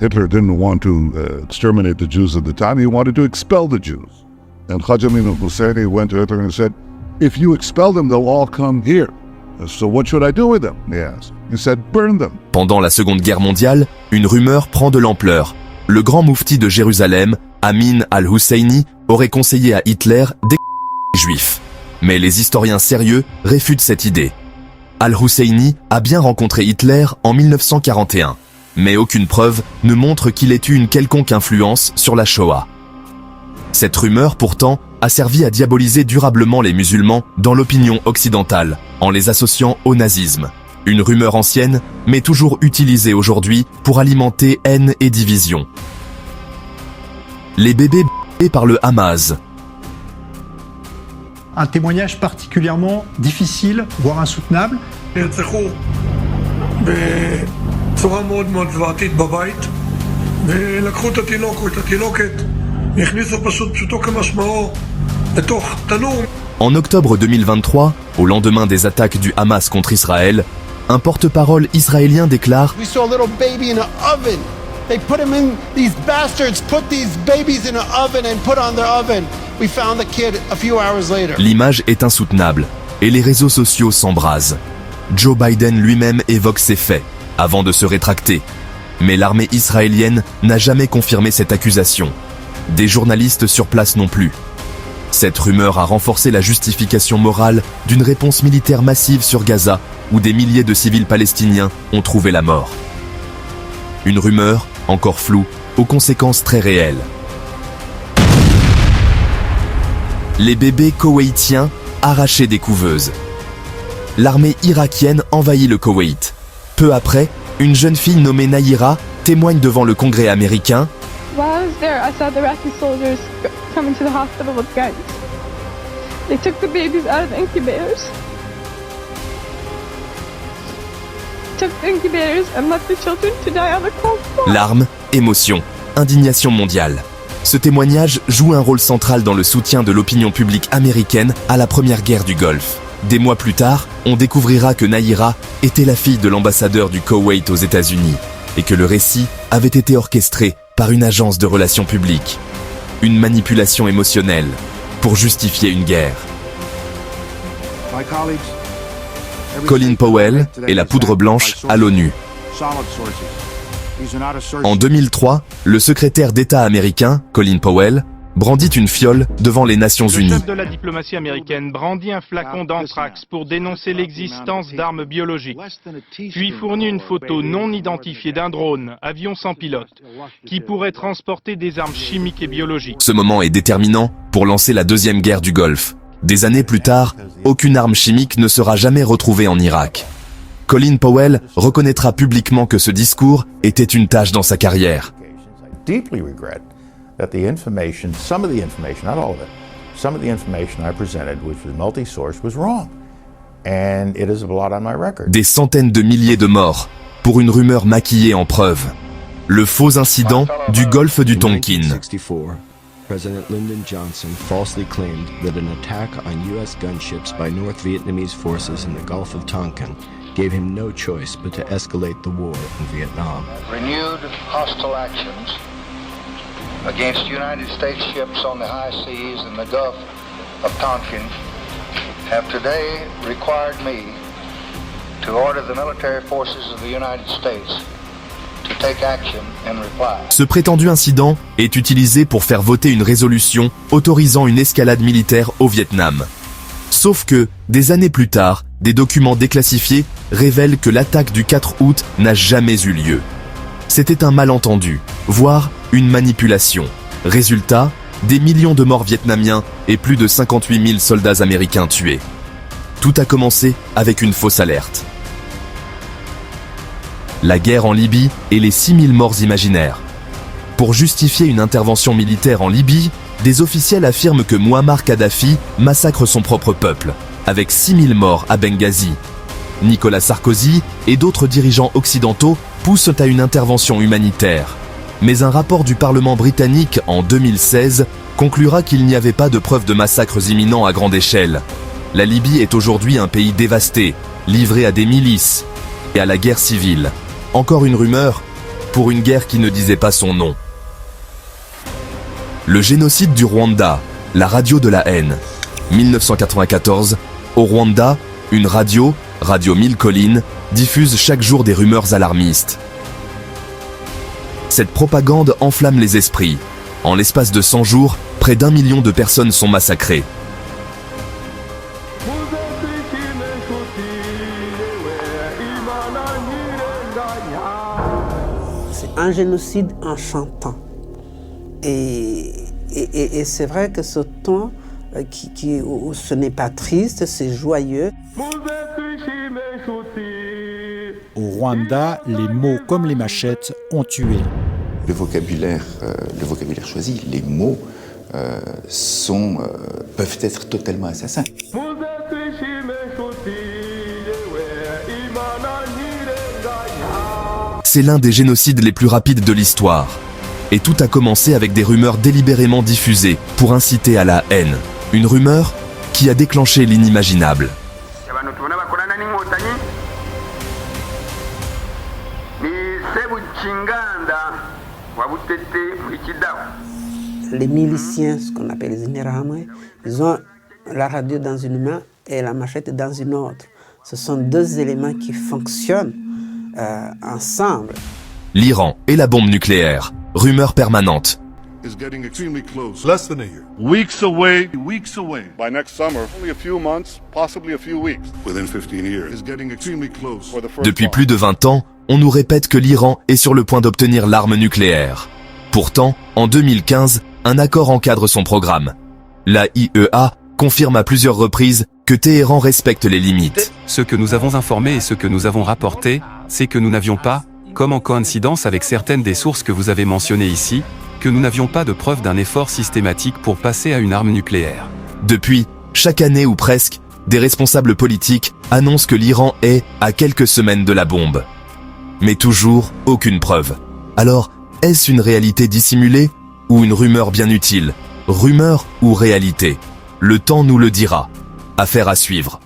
Hitler didn't want to exterminate the Jews at the time. He wanted to expel the Jews. And Khaja Amin al-Husseini went to Hitler and said, if you expel them, they'll all come here. So what should I do with them? He asked. He said, burn them. Pendant la Seconde Guerre mondiale, une rumeur prend de l'ampleur. Le grand moufti de Jérusalem, Amin al-Husseini, aurait conseillé à Hitler d'exterminer les Juifs. Mais les historiens sérieux réfutent cette idée. Al-Husseini a bien rencontré Hitler en 1941, mais aucune preuve ne montre qu'il ait eu une quelconque influence sur la Shoah. Cette rumeur, pourtant, a servi à diaboliser durablement les musulmans dans l'opinion occidentale, en les associant au nazisme. Une rumeur ancienne, mais toujours utilisée aujourd'hui pour alimenter haine et division. Les bébés par le Hamas. Un témoignage particulièrement difficile, voire insoutenable. En octobre 2023, au lendemain des attaques du Hamas contre Israël, un porte-parole israélien déclare We saw a little baby in an oven. They put him in, these bastards put these babies in an oven and put on their oven. We found the kid a few hours later. L'image est insoutenable et les réseaux sociaux s'embrasent. Joe Biden lui-même évoque ces faits avant de se rétracter. Mais l'armée israélienne n'a jamais confirmé cette accusation. Des journalistes sur place non plus. Cette rumeur a renforcé la justification morale d'une réponse militaire massive sur Gaza, où des milliers de civils palestiniens ont trouvé la mort. Une rumeur, encore floue, aux conséquences très réelles. Les bébés koweïtiens arrachés des couveuses. L'armée irakienne envahit le Koweït. Peu après, une jeune fille nommée Nayira témoigne devant le Congrès américain. While I was there, I saw the Iraqi soldiers coming to the hospital with guns. They took the babies out of the incubators. Took the incubators and left the children to die on the cold floor. Larmes, émotions, indignation mondiale. Ce témoignage joue un rôle central dans le soutien de l'opinion publique américaine à la première guerre du Golfe. Des mois plus tard, on découvrira que Nayira était la fille de l'ambassadeur du Koweït aux États-Unis et que le récit avait été orchestré par une agence de relations publiques. Une manipulation émotionnelle pour justifier une guerre. Colin Powell et la poudre blanche à l'ONU. En 2003, le secrétaire d'État américain, Colin Powell, brandit une fiole devant les Nations Unies. Le chef de la diplomatie américaine brandit un flacon d'anthrax pour dénoncer l'existence d'armes biologiques, puis fournit une photo non identifiée d'un drone, avion sans pilote, qui pourrait transporter des armes chimiques et biologiques. Ce moment est déterminant pour lancer la deuxième guerre du Golfe. Des années plus tard, aucune arme chimique ne sera jamais retrouvée en Irak. Colin Powell reconnaîtra publiquement que ce discours était une tâche dans sa carrière. That the information, some of the information, not all of it, some of the information I presented, which was multi-source, was wrong. And it is a blot on my record. Des centaines de milliers de morts pour une rumeur maquillée en preuve. Le faux incident du golfe du Tonkin. In 1964, President Lyndon Johnson falsely claimed that an attack on U.S. gunships by North Vietnamese forces in the Gulf of Tonkin gave him no choice but to escalate the war in Vietnam. Renewed hostile actions against United States ships on the high seas in the Gulf of Tonkin have today required me to order the military forces of the United States to take action in reply. Ce prétendu incident est utilisé pour faire voter une résolution autorisant une escalade militaire au Vietnam. Sauf que, des années plus tard, des documents déclassifiés révèlent que l'attaque du 4 août n'a jamais eu lieu. C'était un malentendu, voire une manipulation. Résultat, des millions de morts vietnamiens et plus de 58 000 soldats américains tués. Tout a commencé avec une fausse alerte. La guerre en Libye et les 6 000 morts imaginaires. Pour justifier une intervention militaire en Libye, des officiels affirment que Muammar Kadhafi massacre son propre peuple, avec 6 000 morts à Benghazi. Nicolas Sarkozy et d'autres dirigeants occidentaux poussent à une intervention humanitaire. Mais un rapport du Parlement britannique en 2016 conclura qu'il n'y avait pas de preuves de massacres imminents à grande échelle. La Libye est aujourd'hui un pays dévasté, livré à des milices et à la guerre civile. Encore une rumeur, pour une guerre qui ne disait pas son nom. Le génocide du Rwanda, la radio de la haine. 1994, au Rwanda, une radio, Radio 1000 Collines, diffuse chaque jour des rumeurs alarmistes. Cette propagande enflamme les esprits. En l'espace de 100 jours, près d'1 million de personnes sont massacrées. C'est un génocide en chantant. Et c'est vrai que ce ton, où ce n'est pas triste, c'est joyeux. Au Rwanda, les mots comme les machettes ont tué. Le vocabulaire choisi, les mots peuvent être totalement assassins. C'est l'un des génocides les plus rapides de l'histoire. Et tout a commencé avec des rumeurs délibérément diffusées pour inciter à la haine. Une rumeur qui a déclenché l'inimaginable. Les miliciens, ce qu'on appelle les Interahamwe, ils ont la radio dans une main et la machette dans une autre. Ce sont deux éléments qui fonctionnent ensemble. L'Iran et la bombe nucléaire. Rumeur permanente. Is getting extremely close. Less than a year. Weeks away. By next summer, only a few months, possibly a few weeks. Within 15 years. Is getting extremely close. Depuis plus de 20 ans, on nous répète que l'Iran est sur le point d'obtenir l'arme nucléaire. Pourtant, en 2015, un accord encadre son programme. La IEA confirme à plusieurs reprises que Téhéran respecte les limites. Ce que nous avons informé et ce que nous avons rapporté, c'est que nous n'avions pas, comme en coïncidence avec certaines des sources que vous avez mentionnées ici, que nous n'avions pas de preuve d'un effort systématique pour passer à une arme nucléaire. Depuis, chaque année ou presque, des responsables politiques annoncent que l'Iran est à quelques semaines de la bombe. Mais toujours, aucune preuve. Alors, est-ce une réalité dissimulée ou une rumeur bien utile? Rumeur ou réalité? Le temps nous le dira. Affaire à suivre.